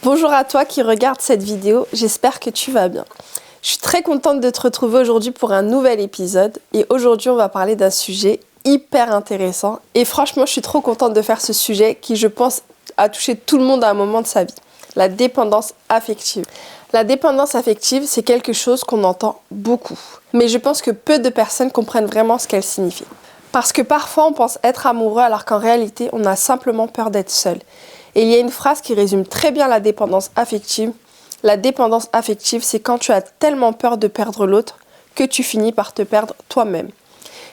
Bonjour à toi qui regarde cette vidéo, j'espère que tu vas bien. Je suis très contente de te retrouver aujourd'hui pour un nouvel épisode et aujourd'hui on va parler d'un sujet hyper intéressant et franchement je suis trop contente de faire ce sujet qui je pense a touché tout le monde à un moment de sa vie, la dépendance affective. La dépendance affective c'est quelque chose qu'on entend beaucoup, mais je pense que peu de personnes comprennent vraiment ce qu'elle signifie. Parce que parfois on pense être amoureux alors qu'en réalité on a simplement peur d'être seul. Et il y a une phrase qui résume très bien la dépendance affective. La dépendance affective, c'est quand tu as tellement peur de perdre l'autre que tu finis par te perdre toi-même.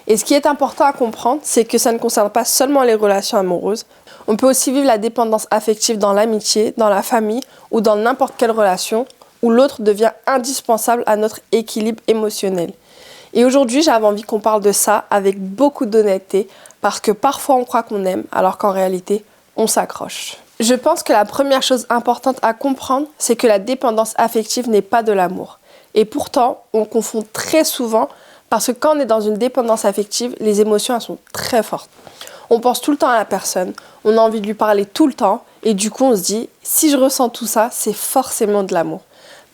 Et ce qui est important à comprendre, c'est que ça ne concerne pas seulement les relations amoureuses. On peut aussi vivre la dépendance affective dans l'amitié, dans la famille ou dans n'importe quelle relation où l'autre devient indispensable à notre équilibre émotionnel. Et aujourd'hui, j'avais envie qu'on parle de ça avec beaucoup d'honnêteté parce que parfois on croit qu'on aime alors qu'en réalité, on s'accroche. Je pense que la première chose importante à comprendre, c'est que la dépendance affective n'est pas de l'amour. Et pourtant, on confond très souvent parce que quand on est dans une dépendance affective, les émotions elles sont très fortes. On pense tout le temps à la personne, on a envie de lui parler tout le temps et du coup on se dit, si je ressens tout ça, c'est forcément de l'amour.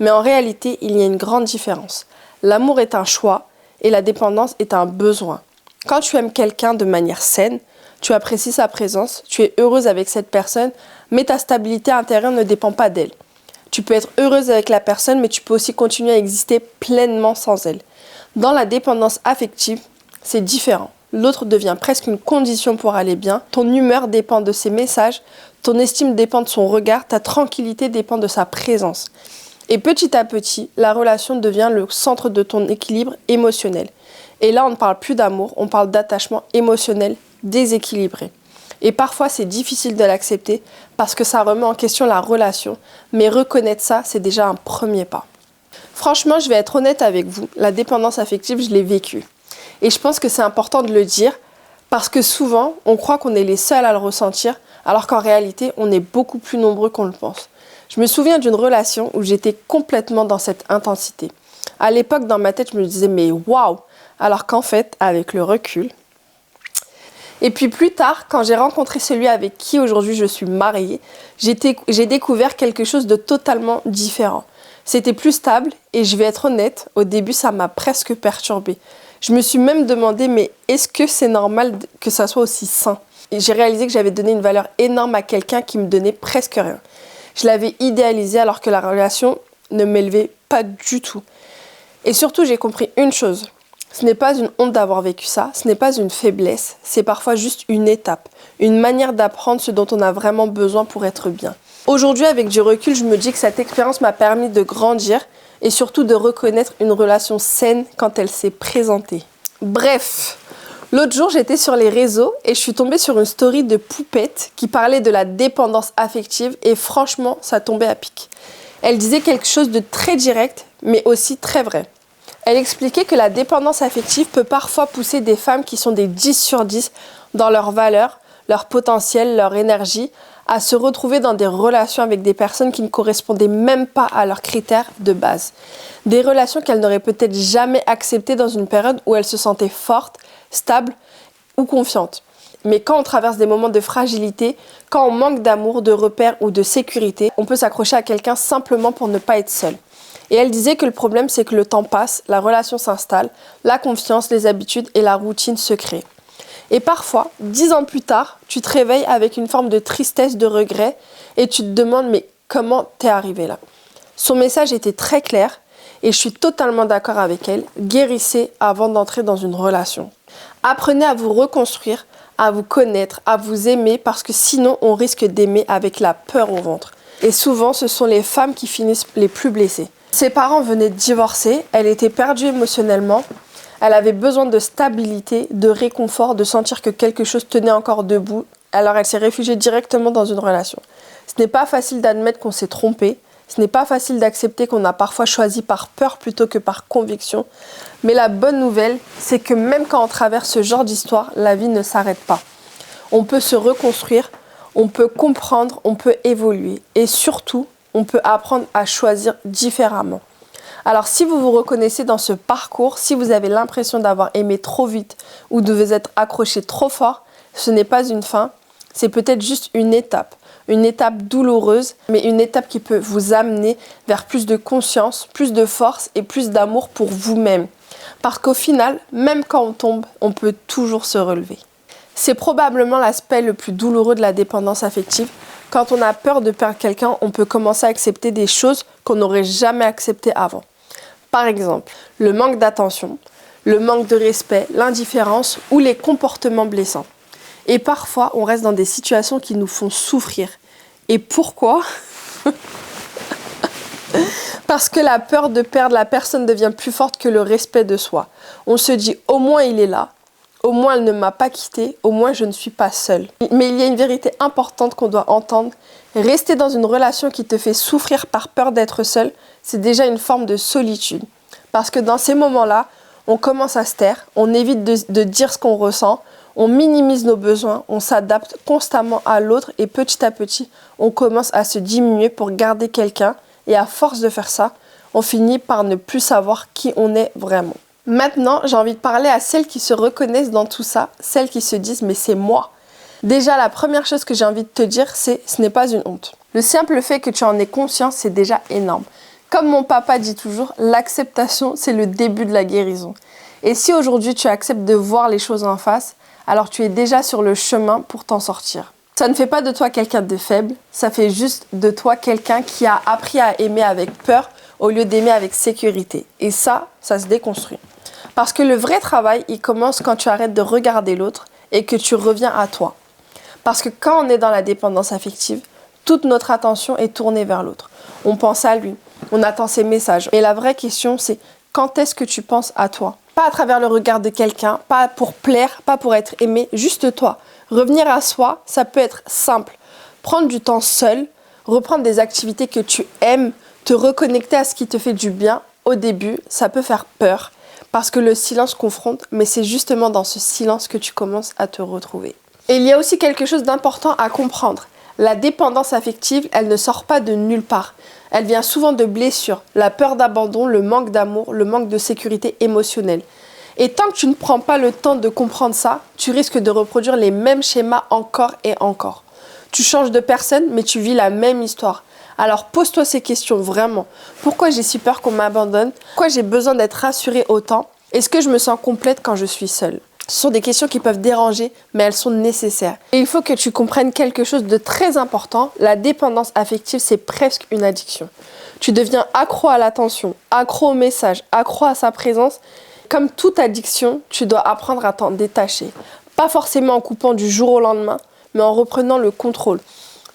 Mais en réalité, il y a une grande différence. L'amour est un choix et la dépendance est un besoin. Quand tu aimes quelqu'un de manière saine, tu apprécies sa présence, tu es heureuse avec cette personne, mais ta stabilité intérieure ne dépend pas d'elle. Tu peux être heureuse avec la personne, mais tu peux aussi continuer à exister pleinement sans elle. Dans la dépendance affective, c'est différent. L'autre devient presque une condition pour aller bien. Ton humeur dépend de ses messages, ton estime dépend de son regard, ta tranquillité dépend de sa présence. Et petit à petit, la relation devient le centre de ton équilibre émotionnel. Et là, on ne parle plus d'amour, on parle d'attachement émotionnel déséquilibré. Et parfois, c'est difficile de l'accepter parce que ça remet en question la relation. Mais reconnaître ça, c'est déjà un premier pas. Franchement, je vais être honnête avec vous. La dépendance affective, je l'ai vécue. Et je pense que c'est important de le dire parce que souvent, on croit qu'on est les seuls à le ressentir alors qu'en réalité, on est beaucoup plus nombreux qu'on le pense. Je me souviens d'une relation où j'étais complètement dans cette intensité. À l'époque, dans ma tête, je me disais, mais waouh! Alors qu'en fait, avec le recul, et puis plus tard, quand j'ai rencontré celui avec qui aujourd'hui je suis mariée, j'ai découvert quelque chose de totalement différent. C'était plus stable et je vais être honnête, au début ça m'a presque perturbée. Je me suis même demandé, mais est-ce que c'est normal que ça soit aussi sain? Et j'ai réalisé que j'avais donné une valeur énorme à quelqu'un qui me donnait presque rien. Je l'avais idéalisé alors que la relation ne m'élevait pas du tout. Et surtout, j'ai compris une chose. Ce n'est pas une honte d'avoir vécu ça, ce n'est pas une faiblesse, c'est parfois juste une étape, une manière d'apprendre ce dont on a vraiment besoin pour être bien. Aujourd'hui, avec du recul, je me dis que cette expérience m'a permis de grandir et surtout de reconnaître une relation saine quand elle s'est présentée. Bref, l'autre jour, j'étais sur les réseaux et je suis tombée sur une story de Poupette qui parlait de la dépendance affective et franchement, ça tombait à pic. Elle disait quelque chose de très direct, mais aussi très vrai. Elle expliquait que la dépendance affective peut parfois pousser des femmes qui sont des 10 sur 10 dans leurs valeurs, leur potentiel, leur énergie, à se retrouver dans des relations avec des personnes qui ne correspondaient même pas à leurs critères de base. Des relations qu'elles n'auraient peut-être jamais acceptées dans une période où elles se sentaient fortes, stables ou confiantes. Mais quand on traverse des moments de fragilité, quand on manque d'amour, de repères ou de sécurité, on peut s'accrocher à quelqu'un simplement pour ne pas être seul. Et elle disait que le problème, c'est que le temps passe, la relation s'installe, la confiance, les habitudes et la routine se créent. Et parfois, 10 ans plus tard, tu te réveilles avec une forme de tristesse, de regret, et tu te demandes, mais comment t'es arrivé là? Son message était très clair, et je suis totalement d'accord avec elle. Guérissez avant d'entrer dans une relation. Apprenez à vous reconstruire, à vous connaître, à vous aimer, parce que sinon, on risque d'aimer avec la peur au ventre. Et souvent, ce sont les femmes qui finissent les plus blessées. Ses parents venaient de divorcer, elle était perdue émotionnellement, elle avait besoin de stabilité, de réconfort, de sentir que quelque chose tenait encore debout, alors elle s'est réfugiée directement dans une relation. Ce n'est pas facile d'admettre qu'on s'est trompé, ce n'est pas facile d'accepter qu'on a parfois choisi par peur plutôt que par conviction, mais la bonne nouvelle, c'est que même quand on traverse ce genre d'histoire, la vie ne s'arrête pas. On peut se reconstruire, on peut comprendre, on peut évoluer et surtout, on peut apprendre à choisir différemment. Alors si vous vous reconnaissez dans ce parcours, si vous avez l'impression d'avoir aimé trop vite ou de vous être accroché trop fort, ce n'est pas une fin, c'est peut-être juste une étape. une étape douloureuse, mais une étape qui peut vous amener vers plus de conscience, plus de force et plus d'amour pour vous-même. Parce qu'au final, même quand on tombe, on peut toujours se relever. C'est probablement l'aspect le plus douloureux de la dépendance affective. Quand on a peur de perdre quelqu'un, on peut commencer à accepter des choses qu'on n'aurait jamais acceptées avant. Par exemple, le manque d'attention, le manque de respect, l'indifférence ou les comportements blessants. Et parfois, on reste dans des situations qui nous font souffrir. Et pourquoi ? Parce que la peur de perdre la personne devient plus forte que le respect de soi. On se dit, au moins il est là, au moins elle ne m'a pas quitté, au moins je ne suis pas seule. Mais il y a une vérité importante qu'on doit entendre. Rester dans une relation qui te fait souffrir par peur d'être seule, c'est déjà une forme de solitude. Parce que dans ces moments-là, on commence à se taire, on évite de dire ce qu'on ressent, on minimise nos besoins, on s'adapte constamment à l'autre et petit à petit, on commence à se diminuer pour garder quelqu'un. Et à force de faire ça, on finit par ne plus savoir qui on est vraiment. Maintenant, j'ai envie de parler à celles qui se reconnaissent dans tout ça, celles qui se disent « mais c'est moi ». Déjà, la première chose que j'ai envie de te dire, c'est « ce n'est pas une honte ». Le simple fait que tu en aies conscience, c'est déjà énorme. Comme mon papa dit toujours, l'acceptation, c'est le début de la guérison. Et si aujourd'hui tu acceptes de voir les choses en face, alors tu es déjà sur le chemin pour t'en sortir. Ça ne fait pas de toi quelqu'un de faible, ça fait juste de toi quelqu'un qui a appris à aimer avec peur au lieu d'aimer avec sécurité. Et ça se déconstruit. Parce que le vrai travail, il commence quand tu arrêtes de regarder l'autre et que tu reviens à toi. Parce que quand on est dans la dépendance affective, toute notre attention est tournée vers l'autre. On pense à lui, on attend ses messages. Et la vraie question, c'est quand est-ce que tu penses à toi ? Pas à travers le regard de quelqu'un, pas pour plaire, pas pour être aimé, juste toi. Revenir à soi, ça peut être simple. Prendre du temps seul, reprendre des activités que tu aimes, te reconnecter à ce qui te fait du bien. Au début, ça peut faire peur parce que le silence confronte, mais c'est justement dans ce silence que tu commences à te retrouver. Et il y a aussi quelque chose d'important à comprendre. La dépendance affective, elle ne sort pas de nulle part. Elle vient souvent de blessures, la peur d'abandon, le manque d'amour, le manque de sécurité émotionnelle. Et tant que tu ne prends pas le temps de comprendre ça, tu risques de reproduire les mêmes schémas encore et encore. Tu changes de personne, mais tu vis la même histoire. Alors pose-toi ces questions vraiment. Pourquoi j'ai si peur qu'on m'abandonne ? Pourquoi j'ai besoin d'être rassurée autant ? Est-ce que je me sens complète quand je suis seule ? Ce sont des questions qui peuvent déranger, mais elles sont nécessaires. Et il faut que tu comprennes quelque chose de très important. La dépendance affective, c'est presque une addiction. Tu deviens accro à l'attention, accro au message, accro à sa présence. Comme toute addiction, tu dois apprendre à t'en détacher. Pas forcément en coupant du jour au lendemain, mais en reprenant le contrôle.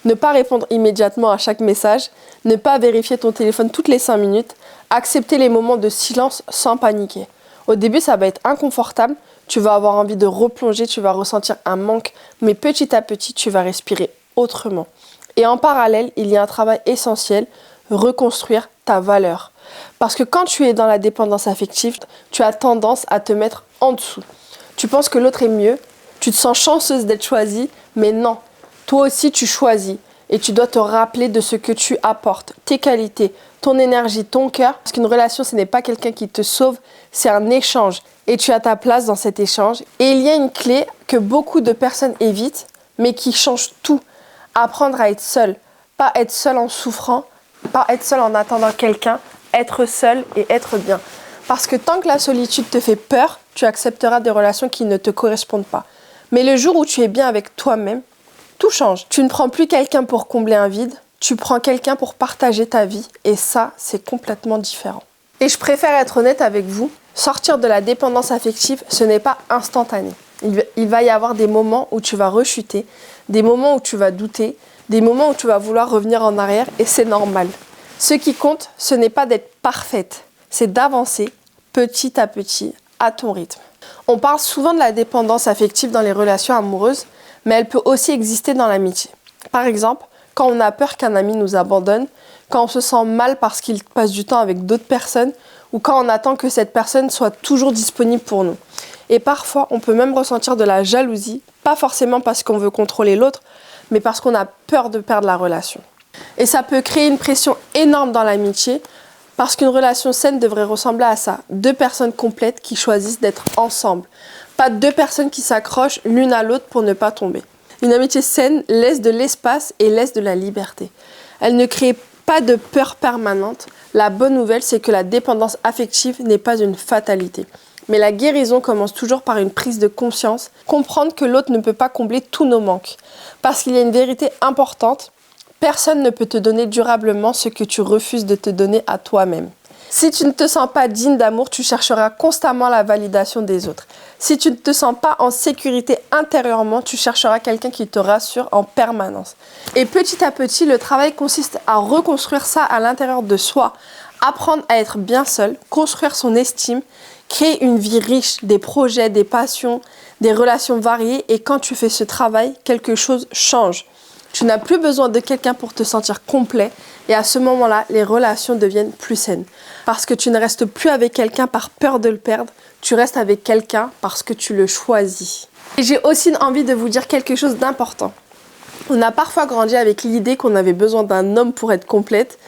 Ne pas répondre immédiatement à chaque message, ne pas vérifier ton téléphone toutes les 5 minutes, accepter les moments de silence sans paniquer. Au début, ça va être inconfortable, tu vas avoir envie de replonger, tu vas ressentir un manque, mais petit à petit, tu vas respirer autrement. Et en parallèle, il y a un travail essentiel, reconstruire ta valeur. Parce que quand tu es dans la dépendance affective, tu as tendance à te mettre en dessous. Tu penses que l'autre est mieux, tu te sens chanceuse d'être choisie, mais non. Toi aussi, tu choisis et tu dois te rappeler de ce que tu apportes, tes qualités, ton énergie, ton cœur. Parce qu'une relation, ce n'est pas quelqu'un qui te sauve, c'est un échange. Et tu as ta place dans cet échange. Et il y a une clé que beaucoup de personnes évitent, mais qui change tout. Apprendre à être seul. Pas être seul en souffrant, pas être seul en attendant quelqu'un, être seul et être bien. Parce que tant que la solitude te fait peur, tu accepteras des relations qui ne te correspondent pas. Mais le jour où tu es bien avec toi-même, tout change. Tu ne prends plus quelqu'un pour combler un vide, tu prends quelqu'un pour partager ta vie et ça, c'est complètement différent. Et je préfère être honnête avec vous, sortir de la dépendance affective, ce n'est pas instantané. Il va y avoir des moments où tu vas rechuter, des moments où tu vas douter, des moments où tu vas vouloir revenir en arrière et c'est normal. Ce qui compte, ce n'est pas d'être parfaite, c'est d'avancer petit à petit à ton rythme. On parle souvent de la dépendance affective dans les relations amoureuses, mais elle peut aussi exister dans l'amitié. Par exemple, quand on a peur qu'un ami nous abandonne, quand on se sent mal parce qu'il passe du temps avec d'autres personnes, ou quand on attend que cette personne soit toujours disponible pour nous. Et parfois, on peut même ressentir de la jalousie, pas forcément parce qu'on veut contrôler l'autre, mais parce qu'on a peur de perdre la relation. Et ça peut créer une pression énorme dans l'amitié, parce qu'une relation saine devrait ressembler à ça. 2 personnes complètes qui choisissent d'être ensemble. Pas 2 personnes qui s'accrochent l'une à l'autre pour ne pas tomber. Une amitié saine laisse de l'espace et laisse de la liberté. Elle ne crée pas de peur permanente. La bonne nouvelle, c'est que la dépendance affective n'est pas une fatalité. Mais la guérison commence toujours par une prise de conscience, comprendre que l'autre ne peut pas combler tous nos manques. Parce qu'il y a une vérité importante, personne ne peut te donner durablement ce que tu refuses de te donner à toi-même. Si tu ne te sens pas digne d'amour, tu chercheras constamment la validation des autres. Si tu ne te sens pas en sécurité intérieurement, tu chercheras quelqu'un qui te rassure en permanence. Et petit à petit, le travail consiste à reconstruire ça à l'intérieur de soi, apprendre à être bien seul, construire son estime, créer une vie riche, des projets, des passions, des relations variées. Et quand tu fais ce travail, quelque chose change. Tu n'as plus besoin de quelqu'un pour te sentir complet. Et à ce moment-là, les relations deviennent plus saines. Parce que tu ne restes plus avec quelqu'un par peur de le perdre. Tu restes avec quelqu'un parce que tu le choisis. Et j'ai aussi envie de vous dire quelque chose d'important. On a parfois grandi avec l'idée qu'on avait besoin d'un homme pour être complète.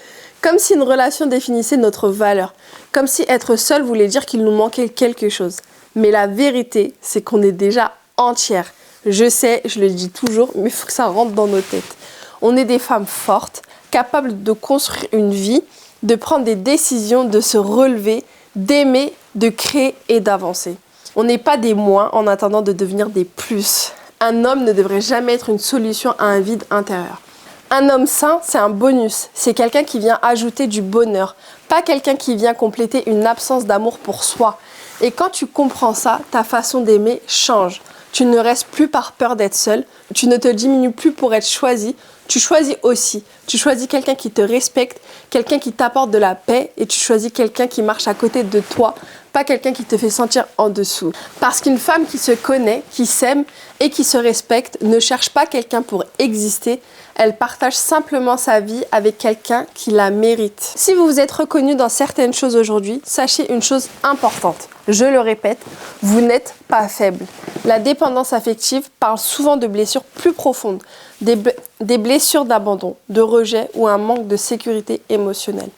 Comme si une relation définissait notre valeur. Comme si être seul voulait dire qu'il nous manquait quelque chose. Mais la vérité, c'est qu'on est déjà entière. Je sais, je le dis toujours, mais il faut que ça rentre dans nos têtes. On est des femmes fortes, capables de construire une vie, de prendre des décisions, de se relever, d'aimer, de créer et d'avancer. On n'est pas des moins en attendant de devenir des plus. Un homme ne devrait jamais être une solution à un vide intérieur. Un homme sain, c'est un bonus. C'est quelqu'un qui vient ajouter du bonheur, pas quelqu'un qui vient compléter une absence d'amour pour soi. Et quand tu comprends ça, ta façon d'aimer change. Tu ne restes plus par peur d'être seul, tu ne te diminues plus pour être choisi, tu choisis aussi. Tu choisis quelqu'un qui te respecte, quelqu'un qui t'apporte de la paix et tu choisis quelqu'un qui marche à côté de toi, pas quelqu'un qui te fait sentir en dessous. Parce qu'une femme qui se connaît, qui s'aime et qui se respecte ne cherche pas quelqu'un pour exister, elle partage simplement sa vie avec quelqu'un qui la mérite. Si vous vous êtes reconnu dans certaines choses aujourd'hui, sachez une chose importante. Je le répète, vous n'êtes pas faible. La dépendance affective parle souvent de blessures plus profondes, des blessures d'abandon, de rejet ou un manque de sécurité émotionnelle.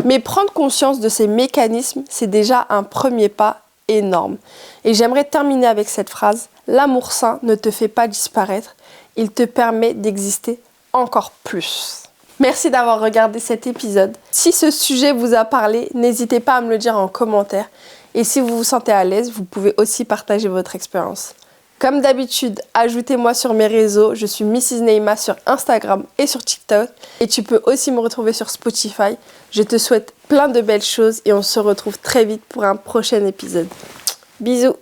Mais prendre conscience de ces mécanismes, c'est déjà un premier pas énorme. Et j'aimerais terminer avec cette phrase. L'amour sain ne te fait pas disparaître, il te permet d'exister encore plus. Merci d'avoir regardé cet épisode. Si ce sujet vous a parlé, n'hésitez pas à me le dire en commentaire. Et si vous vous sentez à l'aise, vous pouvez aussi partager votre expérience. Comme d'habitude, ajoutez-moi sur mes réseaux. Je suis Mrs Neima sur Instagram et sur TikTok. Et tu peux aussi me retrouver sur Spotify. Je te souhaite plein de belles choses et on se retrouve très vite pour un prochain épisode. Bisous!